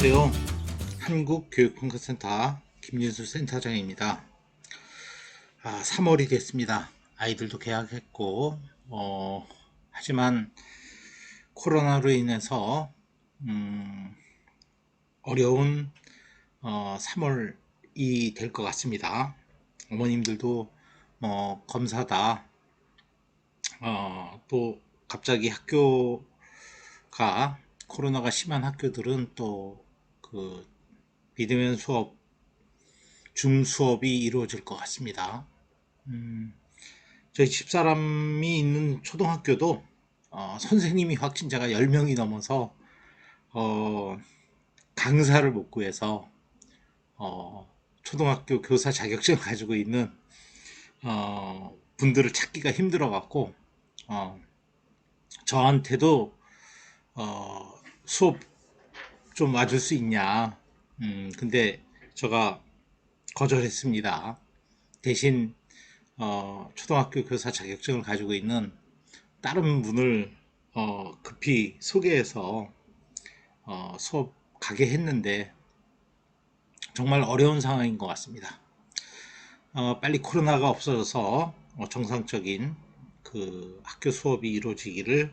안녕하세요. 한국교육평가센터 김진수 센터장입니다. 3월이 됐습니다. 아이들도 개학했고, 하지만 코로나로 인해서 어려운 3월이 될 것 같습니다. 어머님들도 검사다, 또 갑자기 학교가 코로나가 심한 학교들은 또 그 비대면 수업, 줌 수업이 이루어질 것 같습니다. 저희 집사람이 있는 초등학교도 선생님이 확진자가 10명이 넘어서 어, 강사를 못 구해서 초등학교 교사 자격증을 가지고 있는 분들을 찾기가 힘들어 갖고 저한테도 수업 좀 와줄 수 있냐. 근데 제가 거절했습니다. 대신 초등학교 교사 자격증을 가지고 있는 다른 분을 급히 소개해서 수업 가게 했는데 정말 어려운 상황인 것 같습니다. 빨리 코로나가 없어져서 정상적인 그 학교 수업이 이루어지기를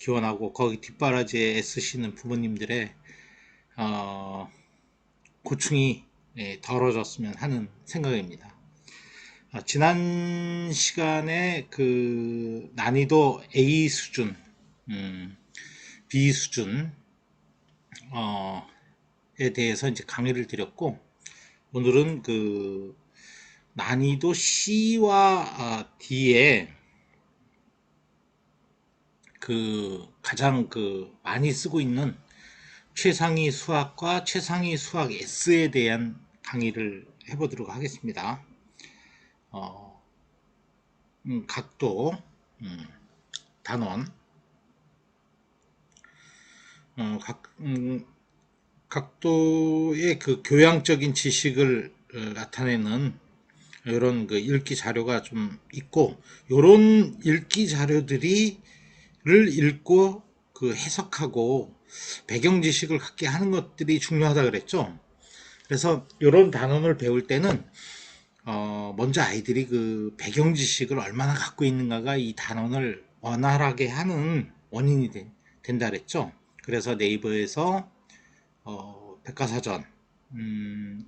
기원하고 거기 뒷바라지에 애쓰시는 부모님들의 고충이 덜어졌으면 하는 생각입니다. 지난 시간에 그 난이도 A 수준, B 수준에 대해서 이제 강의를 드렸고, 오늘은 그 난이도 C와 D에 그 가장 그 많이 쓰고 있는 최상위 수학과 최상위 수학 S에 대한 강의를 해보도록 하겠습니다. 각도, 단원, 각도의 그 교양적인 지식을 나타내는 이런 그 읽기 자료가 좀 있고, 이런 읽기 자료들이를 읽고 그 해석하고 배경 지식을 갖게 하는 것들이 중요하다 그랬죠. 그래서 이런 단원을 배울 때는 먼저 아이들이 그 배경 지식을 얼마나 갖고 있는가가 이 단원을 원활하게 하는 원인이 된다 그랬죠. 그래서 네이버에서 백과사전,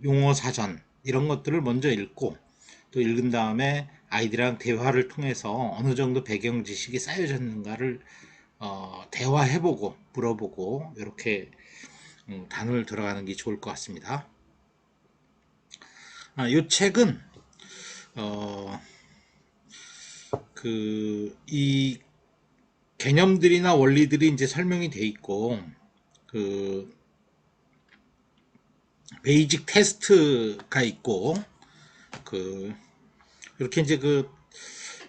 용어사전 이런 것들을 먼저 읽고 또 읽은 다음에 아이들이랑 대화를 통해서 어느 정도 배경 지식이 쌓여졌는가를 대화해보고 물어보고 이렇게 단원을 들어가는 게 좋을 것 같습니다. 이 책은 이 개념들이나 원리들이 이제 설명이 돼 있고 그 베이직 테스트가 있고 그 이렇게 이제 그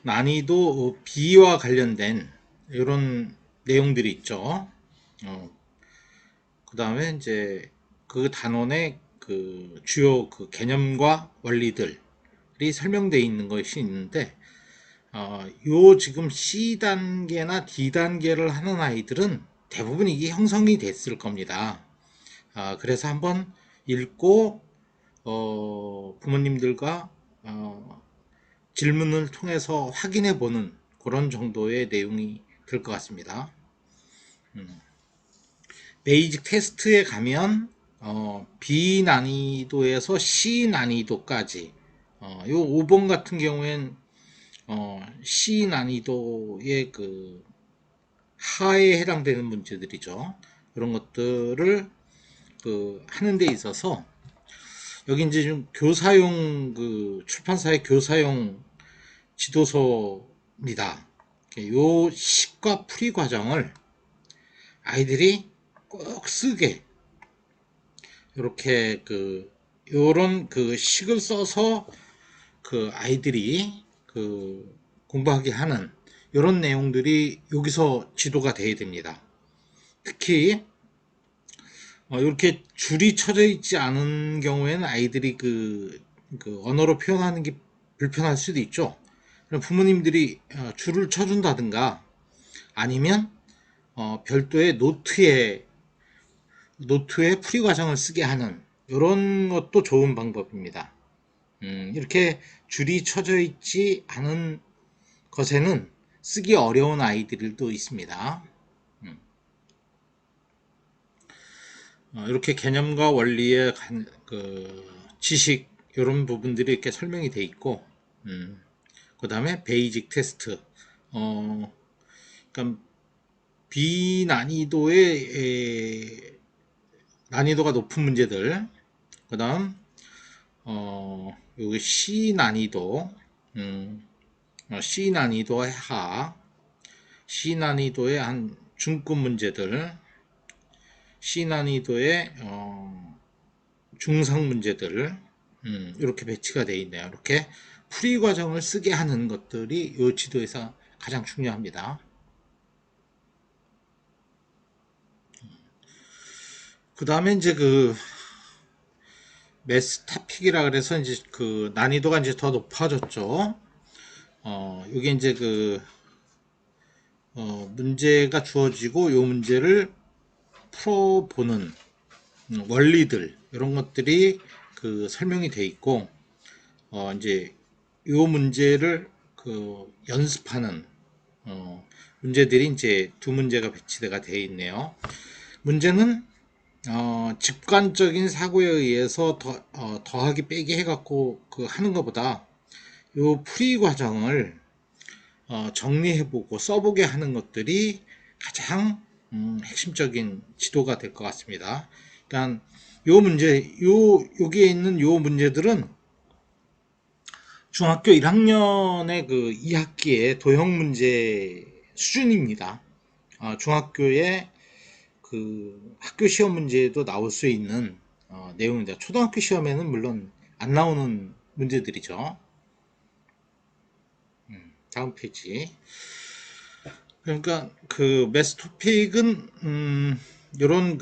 난이도 B와 관련된 이런 내용들이 있죠. 그 다음에 이제 그 단원의 그 주요 그 개념과 원리들이 설명되어 있는 것이 있는데, 요 지금 C 단계나 D 단계를 하는 아이들은 대부분 이게 형성이 됐을 겁니다. 그래서 한번 읽고 부모님들과 질문을 통해서 확인해 보는 그런 정도의 내용이 될 것 같습니다. 베이직 테스트에 가면 B 난이도에서 C 난이도까지 요 5번 같은 경우엔 C 난이도의 그 하에 해당되는 문제들이죠. 그런 것들을 그 하는 데 있어서 여기 이제 좀 교사용 그 출판사의 교사용 지도서입니다. 요 식과 풀이 과정을 아이들이 꼭 쓰게 이렇게 그 요런 그 식을 써서 그 아이들이 그 공부하게 하는 이런 내용들이 여기서 지도가 돼야 됩니다. 특히 이렇게 줄이 쳐져 있지 않은 경우에는 아이들이 그 언어로 표현하는 게 불편할 수도 있죠. 부모님들이 줄을 쳐준다든가 아니면 별도의 노트에 노트에 풀이 과정을 쓰게 하는 이런 것도 좋은 방법입니다. 이렇게 줄이 쳐져 있지 않은 것에는 쓰기 어려운 아이들도 있습니다. 이렇게 개념과 원리의 지식 이런 부분들이 이렇게 설명이 되어 있고, 그 다음에 베이직 테스트, 그러니까 비난이도의 난이도가 높은 문제들, 그 다음 여기 C 난이도, C 난이도의 하, C 난이도의 한 중급 문제들, C 난이도의 중상 문제들, 이렇게 배치가 되어 있네요. 이렇게 풀이 과정을 쓰게 하는 것들이 이 지도에서 가장 중요합니다. 그 다음에 이제 매스 타픽이라 그래서 이제 난이도가 이제 더 높아졌죠. 이게 이제 문제가 주어지고 이 문제를 풀어보는 원리들 이런 것들이 설명이 돼 있고, 이제 이 문제를 연습하는 문제들이 이제 두 문제가 배치가 되어 있네요. 문제는 직관적인 사고에 의해서 더하기 빼기 해갖고 하는 것보다 이 풀이 과정을 정리해보고 써보게 하는 것들이 가장 핵심적인 지도가 될 것 같습니다. 일단 여기에 있는 요 문제들은 중학교 1학년의 2학기의 도형 문제 수준입니다. 중학교의 학교 시험 문제에도 나올 수 있는 내용입니다. 초등학교 시험에는 물론 안 나오는 문제들이죠. 다음 페이지. 그러니까 매스 토픽은 이런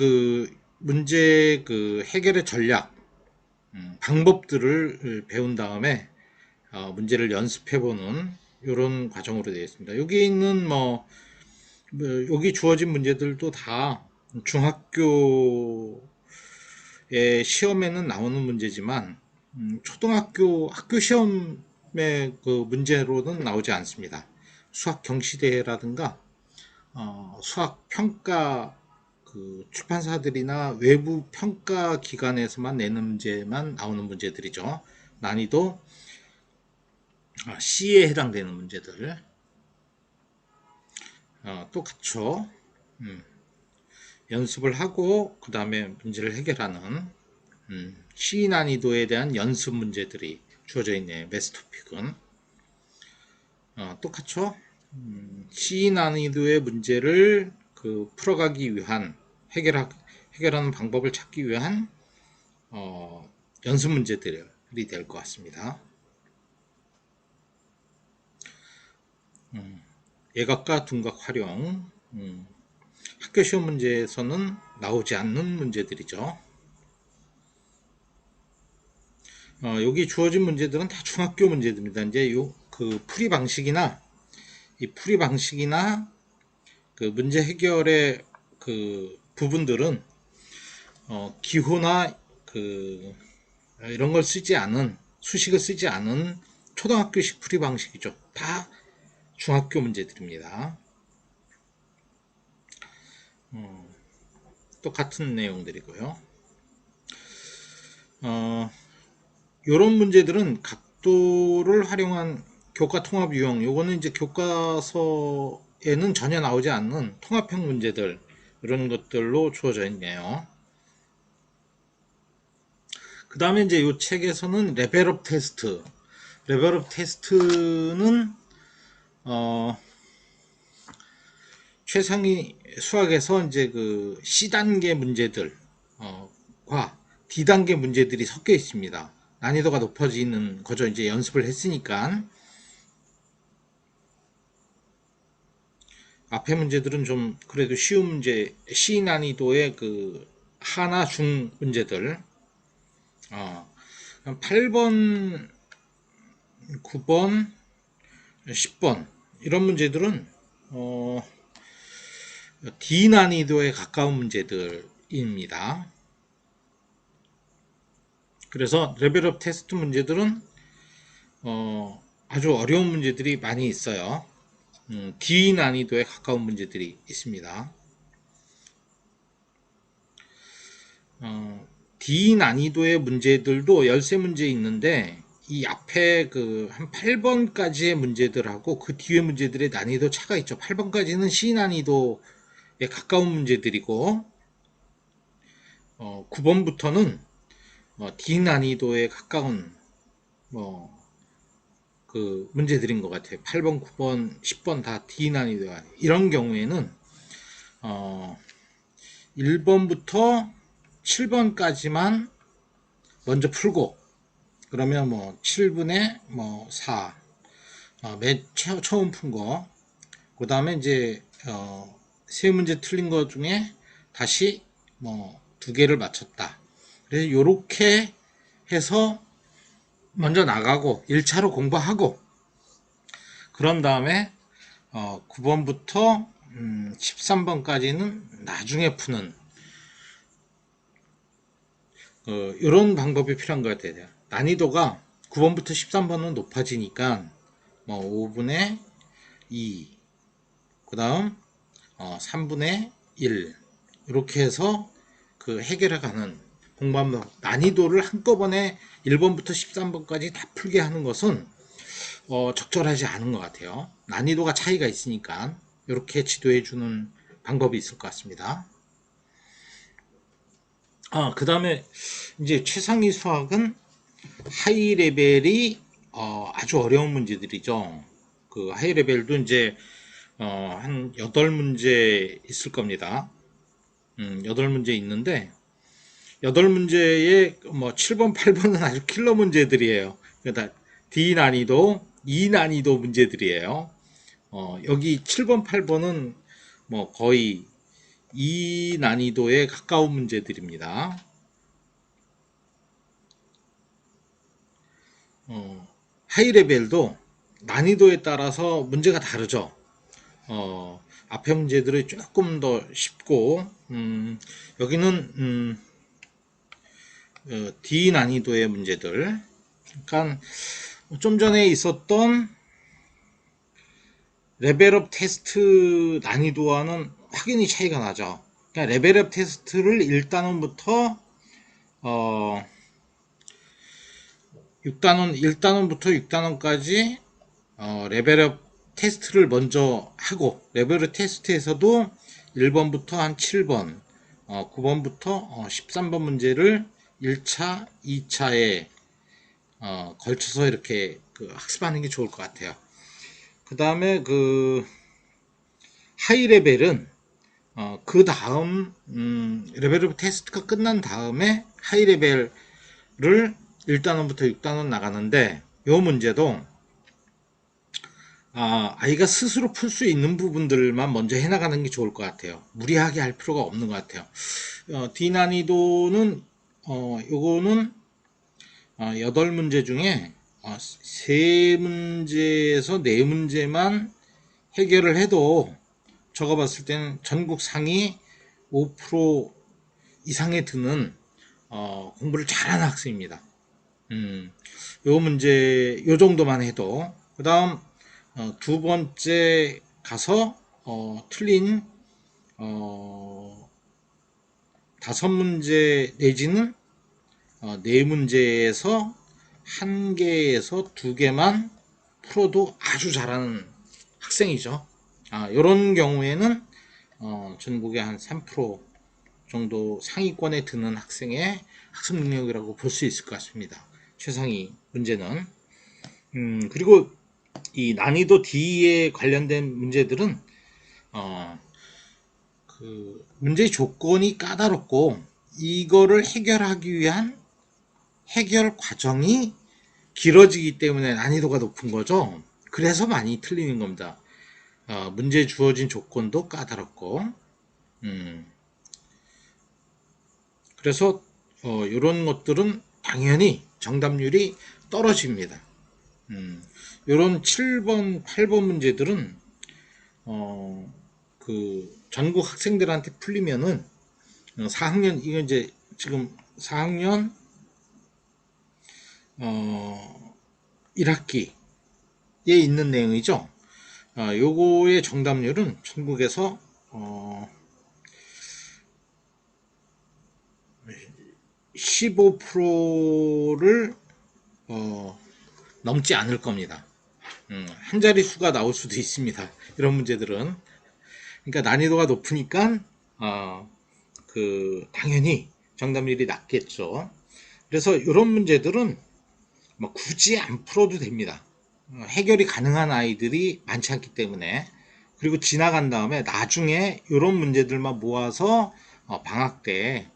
문제 해결의 전략, 방법들을 배운 다음에 문제를 연습해보는 이런 과정으로 되어 있습니다. 여기 있는 여기 주어진 문제들도 다 중학교의 시험에는 나오는 문제지만 초등학교 학교 시험의 문제로는 나오지 않습니다. 수학 경시대회라든가 수학 평가 출판사들이나 외부 평가 기관에서만 내는 문제만 나오는 문제들이죠. 난이도 C에 해당되는 문제들 똑같죠. 연습을 하고 그 다음에 문제를 해결하는 C 난이도에 대한 연습 문제들이 주어져 있네요. 매스 토픽은 똑같죠. C 난이도의 문제를 풀어가기 위한 해결하는 방법을 찾기 위한 연습 문제들이 될 것 같습니다. 예각과 둔각 활용, 학교 시험 문제에서는 나오지 않는 문제들이죠. 여기 주어진 문제들은 다 중학교 문제들입니다. 이제 풀이 방식이나 문제 해결의 부분들은 기호나 이런 걸 쓰지 않은 수식을 쓰지 않은 초등학교식 풀이 방식이죠. 다 중학교 문제들입니다. 똑같은 내용들이고요. 이런 문제들은 각도를 활용한 교과 통합 유형, 요거는 이제 교과서에는 전혀 나오지 않는 통합형 문제들, 이런 것들로 주어져 있네요. 그 다음에 이제 이 책에서는 레벨업 테스트는 최상위 수학에서 이제 C단계 문제들과 D단계 문제들이 섞여 있습니다. 난이도가 높아지는 거죠. 이제 연습을 했으니까. 앞에 문제들은 좀 그래도 쉬운 문제, C 난이도의 하나 중 문제들. 8번, 9번, 10번 이런 문제들은 D 난이도에 가까운 문제들이 입니다. 그래서 레벨업 테스트 문제들은 아주 어려운 문제들이 많이 있어요. D 난이도에 가까운 문제들이 있습니다. D 난이도의 문제들도 13문제 있는데 이 앞에 그 한 8번까지의 문제들하고 그 뒤에 문제들의 난이도 차가 있죠. 8번까지는 C 난이도에 가까운 문제들이고 9번부터는 D 난이도에 가까운 그 문제들인 것 같아요. 8번, 9번, 10번 다 D 난이도가. 이런 경우에는 1번부터 7번까지만 먼저 풀고, 그러면 뭐 7분의 뭐 4, 맨 처음 푼 거, 그 다음에 이제 세 문제 틀린 거 중에 다시 뭐 2개를 맞췄다. 그래서 요렇게 해서 먼저 나가고 1차로 공부하고, 그런 다음에 9번부터 13번까지는 나중에 푸는 이런 방법이 필요한 것 같아요. 난이도가 9번부터 13번은 높아지니까 뭐 5분의 2, 그 다음 3분의 1 이렇게 해서 그 해결해가는 공부하면, 난이도를 한꺼번에 1번부터 13번까지 다 풀게 하는 것은 적절하지 않은 것 같아요. 난이도가 차이가 있으니까 이렇게 지도해 주는 방법이 있을 것 같습니다. 그 다음에 이제 최상위 수학은 하이 레벨이 아주 어려운 문제들이죠. 그 하이 레벨도 이제 한 8문제 있을 겁니다. 8문제 있는데 8문제에 뭐 7번, 8번은 아주 킬러 문제들이에요. 그러니까 D 난이도, E 난이도 문제들이에요. 여기 7번, 8번은 뭐 거의 E 난이도에 가까운 문제들입니다. 하이 레벨도 난이도에 따라서 문제가 다르죠. 앞에 문제들이 조금 더 쉽고, 여기는 D 난이도의 문제들. 그러니까 좀 전에 있었던 레벨업 테스트 난이도와는 확연히 차이가 나죠. 그러니까 레벨업 테스트를 1단원부터 1단원부터 6단원까지 레벨업 테스트를 먼저 하고, 레벨업 테스트에서도 1번부터 한 7번, 9번부터 13번 문제를 1차, 2차에 걸쳐서 이렇게 그 학습하는 게 좋을 것 같아요. 그 다음에 그 하이 레벨은 그 다음 레벨업 테스트가 끝난 다음에 하이 레벨을 1단원부터 6단원 나가는데, 이 문제도 아이가 스스로 풀 수 있는 부분들만 먼저 해나가는 게 좋을 것 같아요. 무리하게 할 필요가 없는 것 같아요. D 난이도는 요거는 8문제 중에 3문제에서 4문제만 해결을 해도 적어 봤을 때는 전국 상위 5% 이상에 드는 공부를 잘하는 학생입니다. 요 문제 요 정도만 해도, 그 다음 두 번째 가서 틀린 5문제 내지는 4문제에서 1개에서 2개만 풀어도 아주 잘하는 학생이죠. 이런 경우에는 전국의 한 3% 정도 상위권에 드는 학생의 학습 능력이라고 볼 수 있을 것 같습니다. 최상위 문제는. 그리고 이 난이도 D에 관련된 문제들은 그 문제의 조건이 까다롭고, 이거를 해결하기 위한 해결 과정이 길어지기 때문에 난이도가 높은 거죠. 그래서 많이 틀리는 겁니다. 문제 주어진 조건도 까다롭고, 그래서 이런 것들은 당연히 정답률이 떨어집니다. 이런 7번, 8번 문제들은 그 전국 학생들한테 풀리면은 4학년, 이거 이제 지금 4학년 1학기에 있는 내용이죠. 요거의 정답률은 전국에서 15%를 넘지 않을 겁니다. 한 자릿수가 나올 수도 있습니다. 이런 문제들은. 그러니까 난이도가 높으니까 당연히 정답률이 낮겠죠. 그래서 이런 문제들은 뭐 굳이 안 풀어도 됩니다. 해결이 가능한 아이들이 많지 않기 때문에. 그리고 지나간 다음에 나중에 이런 문제들만 모아서 방학 때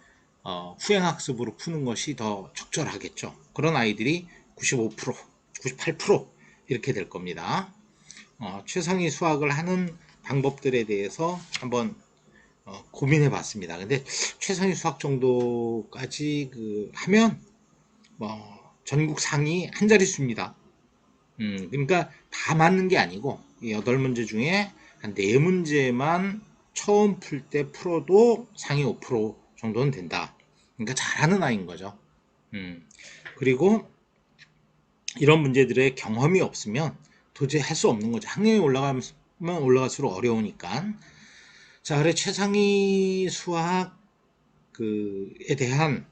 후행학습으로 푸는 것이 더 적절하겠죠. 그런 아이들이 95%, 98% 이렇게 될 겁니다. 최상위 수학을 하는 방법들에 대해서 한번 고민해 봤습니다. 근데 최상위 수학 정도까지 하면 뭐 전국 상위 한 자릿수입니다. 그러니까 다 맞는 게 아니고 8문제 중에 한 4문제만 처음 풀 때 풀어도 상위 5% 정도는 된다. 그러니까 잘하는 아이인 거죠. 그리고 이런 문제들의 경험이 없으면 도저히 할 수 없는 거죠. 학년이 올라가면 올라갈수록 어려우니까. 자, 그래 최상위 수학에 대한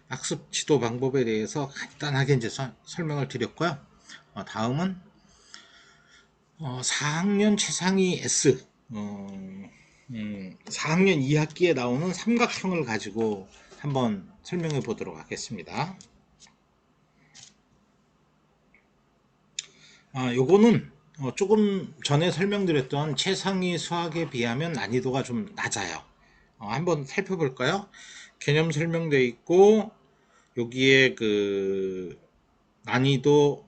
학습 지도 방법에 대해서 간단하게 이제 설명을 드렸고요. 다음은 4학년 최상위 S 4학년 2학기에 나오는 삼각형을 가지고 한번 설명해 보도록 하겠습니다. 요거는 조금 전에 설명드렸던 최상위 수학에 비하면 난이도가 좀 낮아요. 한번 살펴볼까요? 개념 설명되어 있고 여기에 난이도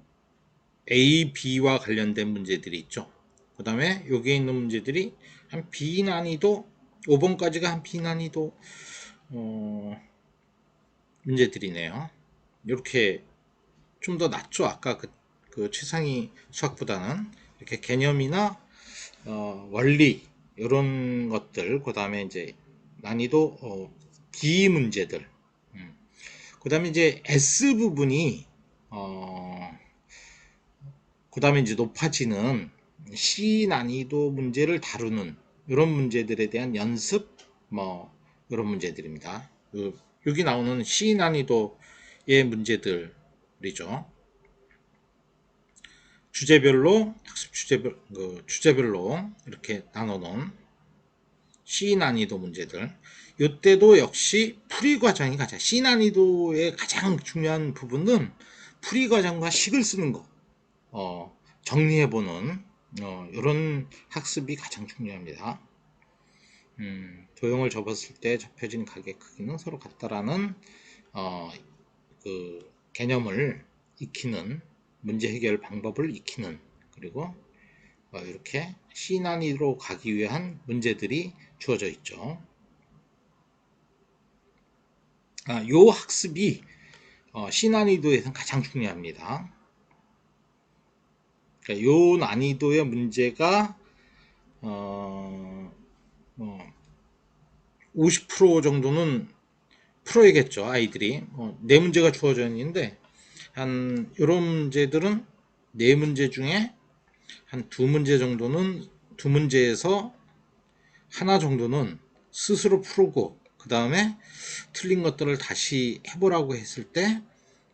A, B와 관련된 문제들이 있죠. 그 다음에 여기에 있는 문제들이 한 B 난이도 5번까지가 한 B 난이도 문제들이네요. 이렇게 좀 더 낮죠. 아까 그 최상위 수학보다는 이렇게 개념이나 원리 이런 것들, 그 다음에 이제 난이도 D 문제들, 그 다음에 이제 S 부분이 그 다음에 이제 높아지는 C 난이도 문제를 다루는 이런 문제들에 대한 연습 뭐 이런 문제들입니다. 여기 나오는 C 난이도의 문제들이죠. 주제별로 학습 주제별로 이렇게 나눠놓은 C 난이도 문제들. 이때도 역시 풀이 과정이 가장 C 난이도의 가장 중요한 부분은 풀이 과정과 식을 쓰는 거 정리해보는 이런 학습이 가장 중요합니다. 도형을 접었을 때 접혀진 각의 크기는 서로 같다라는 개념을 익히는 문제 해결 방법을 익히는 그리고 이렇게 C 난이도로 가기 위한 문제들이 주어져 있죠. 요 학습이 C 난이도에서는 가장 중요합니다. 그러니까 요 난이도의 문제가 50% 정도는 풀어야겠죠. 아이들이 네 문제가 주어져 있는데 한 이런 문제들은 네 문제 중에 한 두 문제 정도는 두 문제에서 하나 정도는 스스로 풀고 그 다음에 틀린 것들을 다시 해보라고 했을 때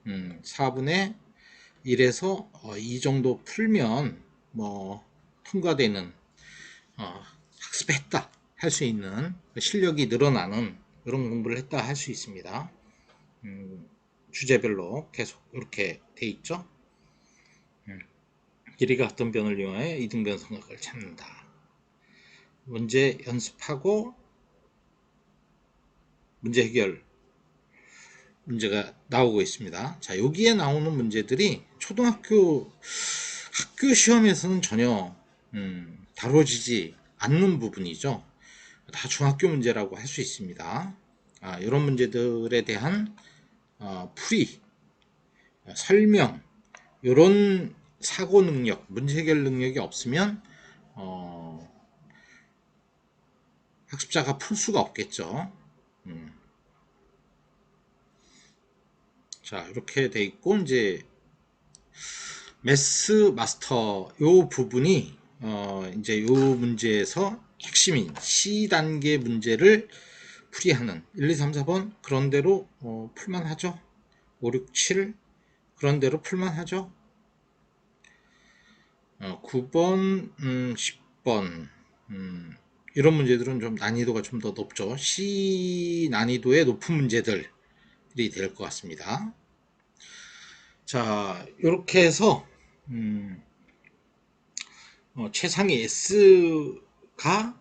4분의 1에서 2 정도 풀면 뭐 통과되는 학습했다 할 수 있는 실력이 늘어나는 이런 공부를 했다 할 수 있습니다. 주제별로 계속 이렇게 돼 있죠. 길이가 같은 변을 이용해 이등변 삼각을 찾는다. 문제 연습하고 문제 해결 문제가 나오고 있습니다. 자, 여기에 나오는 문제들이 초등학교 학교 시험에서는 전혀 다뤄지지 않는 부분이죠. 다 중학교 문제라고 할 수 있습니다. 이런 문제들에 대한 풀이, 설명, 이런 사고 능력, 문제 해결 능력이 없으면 학습자가 풀 수가 없겠죠. 자, 이렇게 돼 있고, 이제, 매스 마스터, 요 부분이, 이제 요 문제에서 핵심인 C단계 문제를 풀이하는 1, 2, 3, 4번 그런 대로, 풀만 하죠. 5, 6, 7 그런 대로 풀만 하죠. 9번, 10번, 이런 문제들은 좀 난이도가 좀 더 높죠. C 난이도의 높은 문제들이 될 것 같습니다. 자, 이렇게 해서 최상위 S가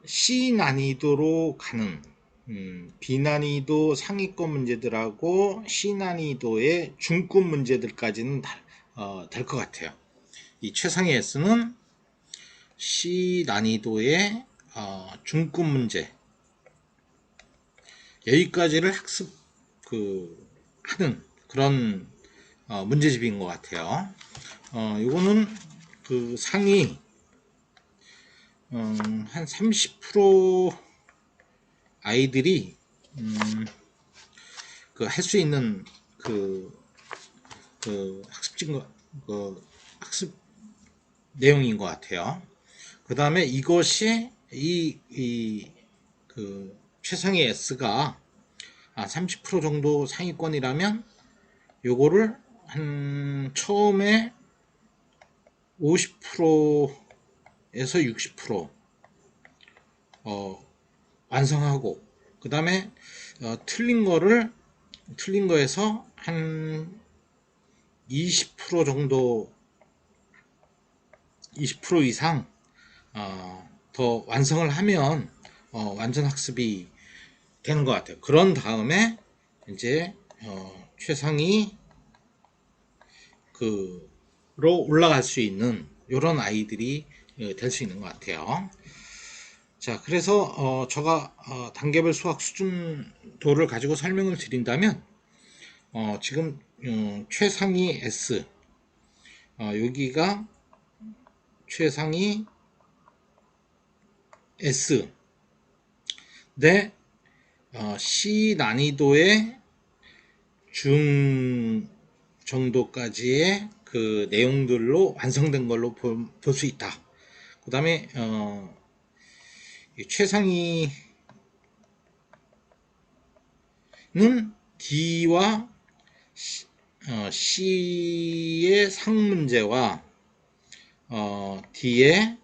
C 난이도로 가는 B 난이도 상위권 문제들하고 C 난이도의 중급 문제들까지는 될 것 같아요. 이 최상위 S는 C 난이도의 중급 문제 여기까지를 학습 하는 그런 문제집인 것 같아요. 이거는 그 상위 한 30% 아이들이 할 수 있는 학습 내용인 것 같아요. 그 다음에 이것이 최상위 S가 30% 정도 상위권이라면 요거를 한 처음에 50%에서 60% 완성하고 그 다음에 틀린 거에서 한 20% 정도 20% 이상 더 완성을 하면 완전 학습이 되는 것 같아요. 그런 다음에 이제 최상위 로 올라갈 수 있는 이런 아이들이 될 수 있는 것 같아요. 자, 그래서 제가 단계별 수학 수준도를 가지고 설명을 드린다면 지금 최상위 S 여기가 최상위 S 대 C 난이도의 중 정도까지의 그 내용들로 완성된 걸로 볼 수 있다. 그 다음에 최상위는 D와 C의 상문제와 D의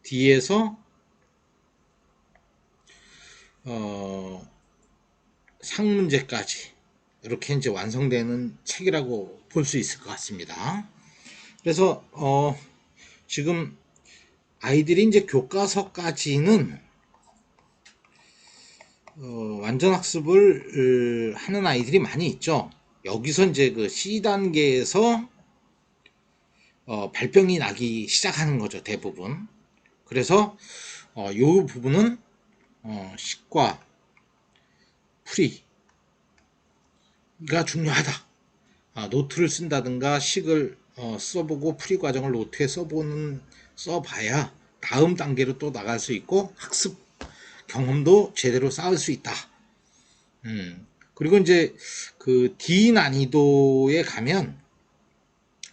D에서 상문제까지 이렇게 이제 완성되는 책이라고 볼 수 있을 것 같습니다. 그래서 지금 아이들이 이제 교과서까지는 완전 학습을 하는 아이들이 많이 있죠. 여기서 이제 그 C 단계에서 발병이 나기 시작하는 거죠, 대부분. 그래서 이 부분은 식과 풀이가 중요하다. 노트를 쓴다든가 식을 써보고 풀이 과정을 노트에 써봐야 다음 단계로 또 나갈 수 있고 학습 경험도 제대로 쌓을 수 있다. 그리고 이제 그 D 난이도에 가면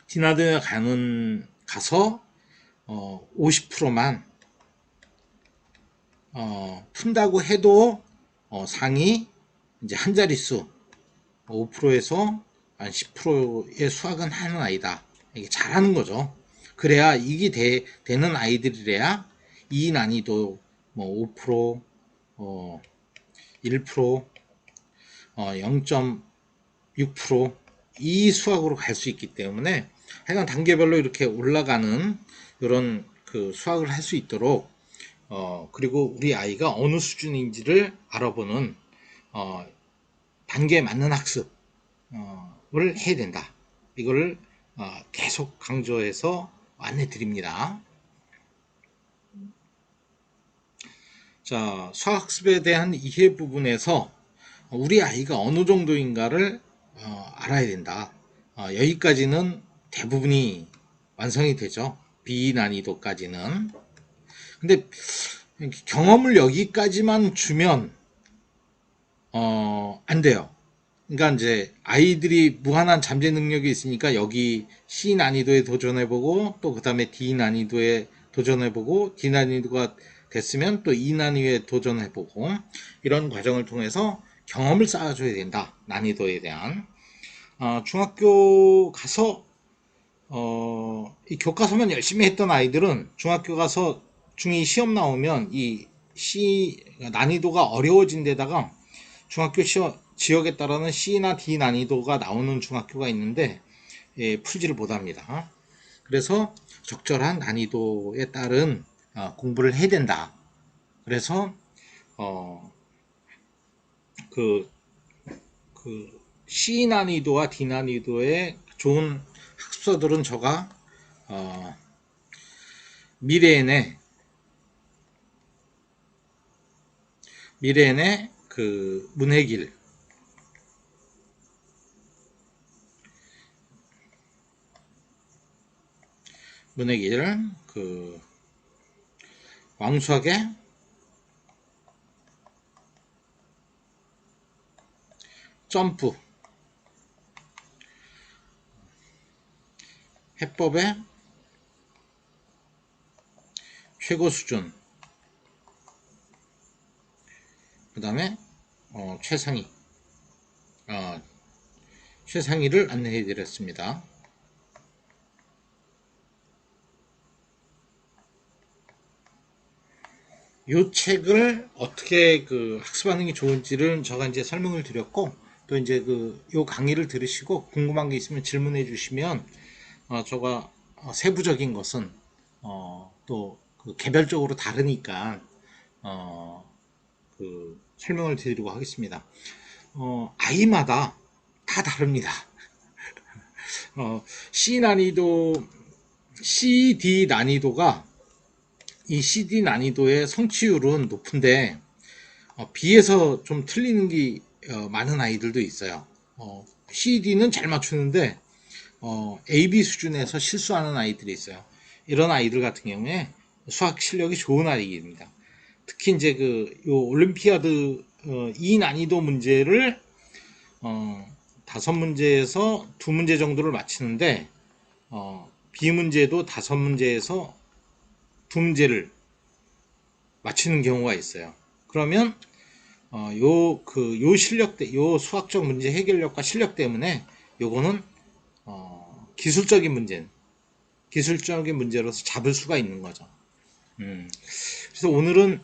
D 난이도에 가서 50%만 푼다고 해도 상위 이제 한 자릿수 5%에서 한 10%의 수학은 하는 아이다. 이게 잘하는 거죠. 그래야 이게 되는 아이들이래야 이 난이도 뭐 5%, 1%, 0.6%이 수학으로 갈 수 있기 때문에 하여간 단계별로 이렇게 올라가는 이런 그 수학을 할 수 있도록 그리고 우리 아이가 어느 수준인지를 알아보는 단계에 맞는 학습을 해야 된다. 이거를 계속 강조해서 안내 드립니다. 자, 수학학습에 대한 이해 부분에서 우리 아이가 어느 정도인가를 알아야 된다. 여기까지는 대부분이 완성이 되죠. B 난이도까지는. 근데 경험을 여기까지만 주면 안 돼요. 그러니까 이제 아이들이 무한한 잠재 능력이 있으니까 여기 C 난이도에 도전해보고 또 그 다음에 D 난이도에 도전해보고 D 난이도가 됐으면 또 E 난이도에 도전해보고 이런 과정을 통해서 경험을 쌓아줘야 된다. 난이도에 대한. 중학교 가서 이 교과서만 열심히 했던 아이들은 중학교 가서 중2 시험 나오면 이 C 난이도가 어려워진 데다가 중학교 시험 지역에 따라는 C나 D 난이도가 나오는 중학교가 있는데 풀지를 못합니다. 그래서 적절한 난이도에 따른 공부를 해야 된다. 그래서 그 C 난이도와 D 난이도의 좋은 학습서들은 저가 미래엔의 그 문해길 그 왕수학의 점프 해법의 최고 수준 그 다음에 최상위를 안내해 드렸습니다. 이 책을 어떻게 학습하는 게 좋은지를 제가 이제 설명을 드렸고, 또 이제 요 강의를 들으시고 궁금한 게 있으면 질문해 주시면 제가 세부적인 것은 또 개별적으로 다르니까 설명을 드리려고 하겠습니다. 아이마다 다 다릅니다. C 난이도, CD 난이도가 이 CD 난이도의 성취율은 높은데 B에서 좀 틀리는 게 많은 아이들도 있어요. CD는 잘 맞추는데 AB 수준에서 실수하는 아이들이 있어요. 이런 아이들 같은 경우에 수학 실력이 좋은 아이입니다. 특히 이제 요 올림피아드 이 난이도 문제를 5문제에서 2문제 정도를 맞히는데 B 문제도 5문제에서 2문제를 맞히는 경우가 있어요. 그러면 요 실력 요 수학적 문제 해결력과 실력 때문에 요거는 기술적인 문제로서 잡을 수가 있는 거죠. 그래서 오늘은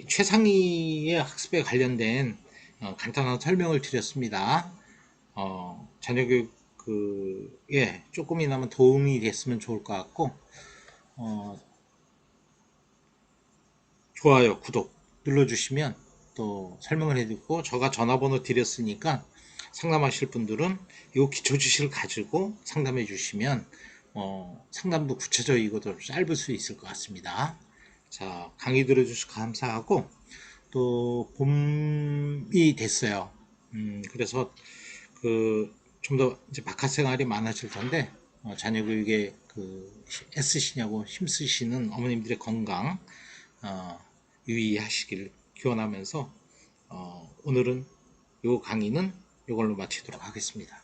최상위의 학습에 관련된 간단한 설명을 드렸습니다. 자녀교육에 조금이나마 도움이 됐으면 좋을 것 같고 좋아요, 구독 눌러주시면 또 설명을 해드리고 제가 전화번호 드렸으니까 상담하실 분들은 이 기초 지식을 가지고 상담해 주시면 상담도 구체적이고 더 짧을 수 있을 것 같습니다. 자, 강의 들어주셔서 감사하고 또 봄이 됐어요. 그래서 좀 더 이제 바깥 생활이 많아질 텐데 자녀 교육에 애쓰시냐고 힘쓰시는 어머님들의 건강 유의하시길 기원하면서 오늘은 요 강의는 이걸로 마치도록 하겠습니다.